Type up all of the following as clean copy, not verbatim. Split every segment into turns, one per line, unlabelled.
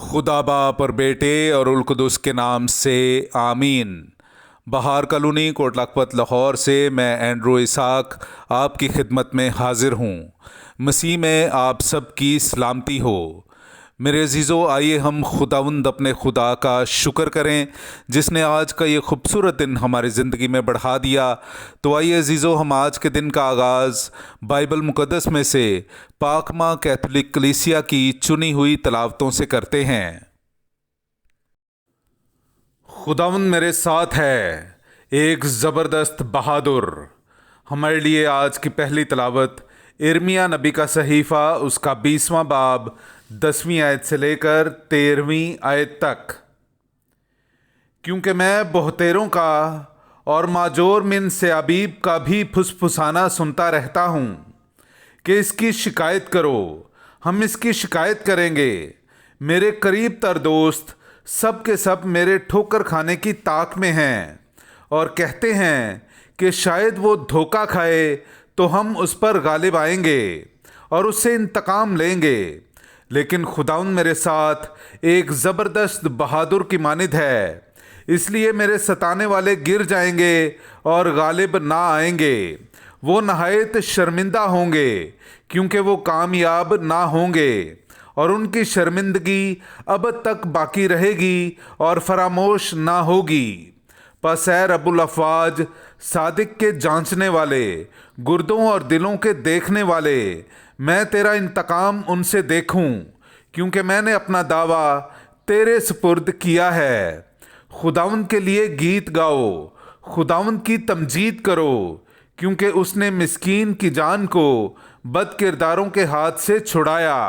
खुदा बाप और बेटे और उल कुदस के नाम से आमीन। बहार कॉलोनी कोट लखपत लाहौर से मैं एंड्रू इसाक आपकी खिदमत में हाजिर हूँ। मसीह में आप सब की सलामती हो। मेरे अजीज़ों, आइए हम खुदावंद अपने खुदा का शुक्र करें जिसने आज का ये खूबसूरत दिन हमारी ज़िंदगी में बढ़ा दिया। तो आइए अजीज़ों, हम आज के दिन का आगाज़ बाइबल मुक़द्दस में से पाकमा कैथोलिक कलीसिया की चुनी हुई तलावतों से करते हैं। खुदावंद मेरे साथ है, एक ज़बरदस्त बहादुर। हमारे लिए आज की पहली तलावत इर्मिया नबी का सहीफ़ा, उसका 20वां बाब 10वीं आयत से लेकर 13वीं आयत तक। क्योंकि मैं बहुतेरों का और माजोर मिन से अबीब का भी फुसफुसाना सुनता रहता हूँ कि इसकी शिकायत करो, हम इसकी शिकायत करेंगे। मेरे करीब तर दोस्त सब के सब मेरे ठोकर खाने की ताक में हैं और कहते हैं कि शायद वो धोखा खाए तो हम उस पर गालिब आएंगे और उससे इंतकाम लेंगे। लेकिन खुदाउन मेरे साथ एक ज़बरदस्त बहादुर की मानिद है, इसलिए मेरे सताने वाले गिर जाएंगे और गालिब ना आएंगे। वो नहायत शर्मिंदा होंगे क्योंकि वो कामयाब ना होंगे और उनकी शर्मिंदगी अब तक बाकी रहेगी और फरामोश ना होगी। पस ए रब्बुल अफ़वाज, सादिक के जांचने वाले, गुर्दों और दिलों के देखने वाले, मैं तेरा इंतकाम उनसे देखूं, क्योंकि मैंने अपना दावा तेरे सुपुर्द किया है। खुदावंद के लिए गीत गाओ, खुदावंद की तमजीद करो, क्योंकि उसने मिस्कीन की जान को बद किरदारों के हाथ से छुड़ाया।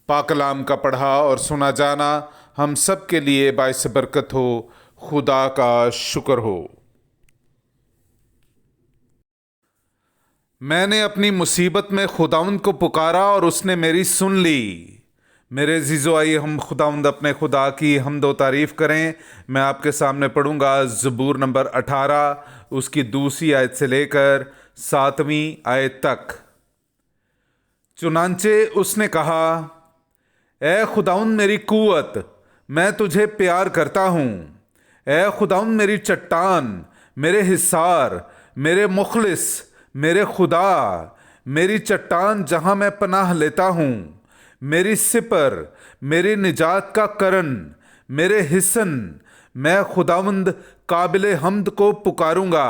पाक कलाम का पढ़ा और सुना जाना हम सब के लिए बाइस बरकत हो। खुदा का शुक्र हो। मैंने अपनी मुसीबत में खुदावंद को पुकारा और उसने मेरी सुन ली। मेरे अजीज़ों, आइए हम खुदावंद अपने खुदा की हम्द व तारीफ़ करें। मैं आपके सामने पढ़ूंगा ज़बूर नंबर 18, उसकी 2री आयत से लेकर 7वीं आयत तक। चुनांचे उसने कहा, ए खुदावंद मेरी कुव्वत, मैं तुझे प्यार करता हूँ। ए खुदावंद मेरी चट्टान, मेरे हिसार, मेरे मुखलिस, मेरे खुदा, मेरी चट्टान जहाँ मैं पनाह लेता हूँ, मेरी सिपर, मेरी निजात का करन, मेरे हिसन। मैं खुदावंद काबिल हम्द को पुकारूंगा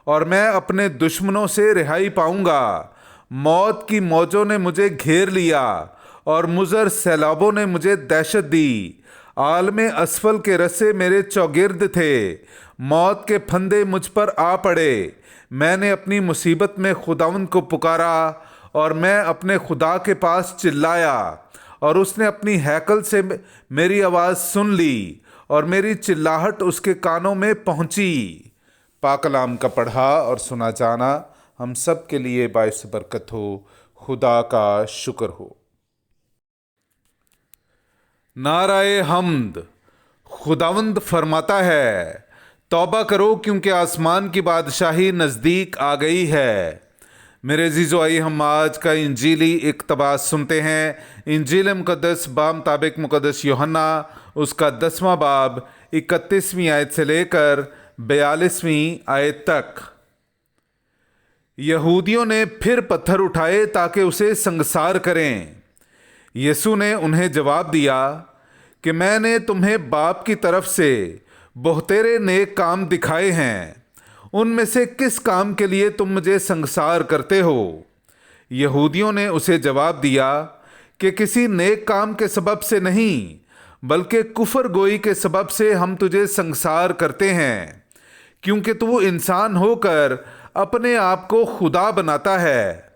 और मैं अपने दुश्मनों से रिहाई पाऊंगा। मौत की मौजों ने मुझे घेर लिया और मुज़र सैलाबों ने मुझे दहशत दी। आलमे असफल के रस्से मेरे चौगिर्द थे, मौत के फंदे मुझ पर आ पड़े। मैंने अपनी मुसीबत में खुदावंद को पुकारा और मैं अपने खुदा के पास चिल्लाया और उसने अपनी हैकल से मेरी आवाज़ सुन ली और मेरी चिल्लाहट उसके कानों में पहुंची। पाक कलाम का पढ़ा और सुना जाना हम सब के लिए बाइस बरकत हो। खुदा का शुक्र हो। नाराए हम्द। खुदावंद फरमाता है, तौबा करो क्योंकि आसमान की बादशाही नज़दीक आ गई है। मेरे अजीज़ों, आइए हम आज का इंजीली इक़्तिबास सुनते हैं। इंजील मुक़द्दस बामुताबिक मुक़द्दस यूहन्ना, उसका 10वां बाब 31वीं आयत से लेकर 42वीं आयत तक। यहूदियों ने फिर पत्थर उठाए ताकि उसे संगसार करें। यीशु ने उन्हें जवाब दिया कि मैंने तुम्हें बाप की तरफ से बहुतेरे नेक काम दिखाए हैं, उनमें से किस काम के लिए तुम मुझे संगसार करते हो? यहूदियों ने उसे जवाब दिया कि किसी नेक काम के सबब से नहीं, बल्कि कुफर गोई के सबब से हम तुझे संगसार करते हैं, क्योंकि तू इंसान होकर अपने आप को खुदा बनाता है।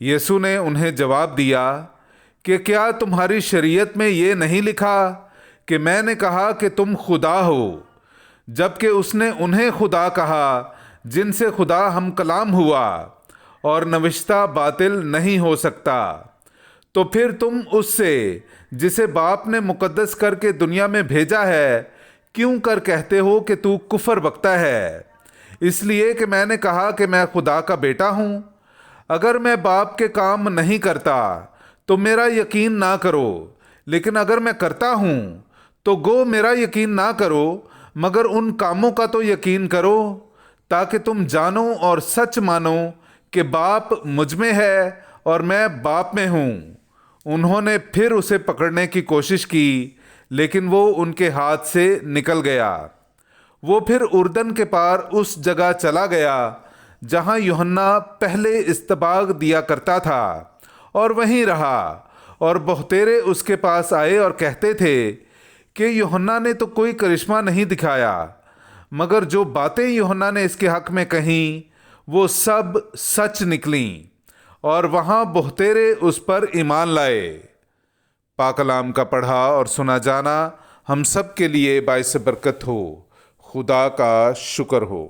यीशु ने उन्हें जवाब दिया कि क्या तुम्हारी शरीयत में ये नहीं लिखा कि मैंने कहा कि तुम खुदा हो? जबकि उसने उन्हें खुदा कहा जिनसे खुदा हम कलाम हुआ और नविश्ता बातिल नहीं हो सकता। तो फिर तुम उससे जिसे बाप ने मुकद्दस करके दुनिया में भेजा है क्यों कर कहते हो कि तू कुफर बकता है? इसलिए कि मैंने कहा कि मैं खुदा का बेटा हूँ। अगर मैं बाप के काम नहीं करता तो मेरा यकीन ना करो, لیکن اگر میں کرتا ہوں تو گو میرا یقین نہ کرو، مگر ان کاموں کا تو یقین کرو، تاکہ تم جانو اور سچ مانو کہ باپ مجھ میں ہے اور میں باپ میں ہوں۔ انہوں نے پھر اسے پکڑنے کی کوشش کی، لیکن وہ ان کے ہاتھ سے نکل گیا۔ وہ پھر اردن کے پار اس جگہ چلا گیا جہاں یوحنا پہلے استباغ دیا کرتا تھا، اور وہیں رہا۔ اور بہتیرے اس کے پاس آئے اور کہتے تھے کہ یوحنا نے تو کوئی کرشمہ نہیں دکھایا، مگر جو باتیں یوحنا نے اس کے حق میں کہیں وہ سب سچ نکلیں، اور وہاں بہتیرے اس پر ایمان لائے۔ پاک کلام کا پڑھا اور سنا جانا ہم سب کے لیے باعث برکت ہو۔ خدا کا شکر ہو۔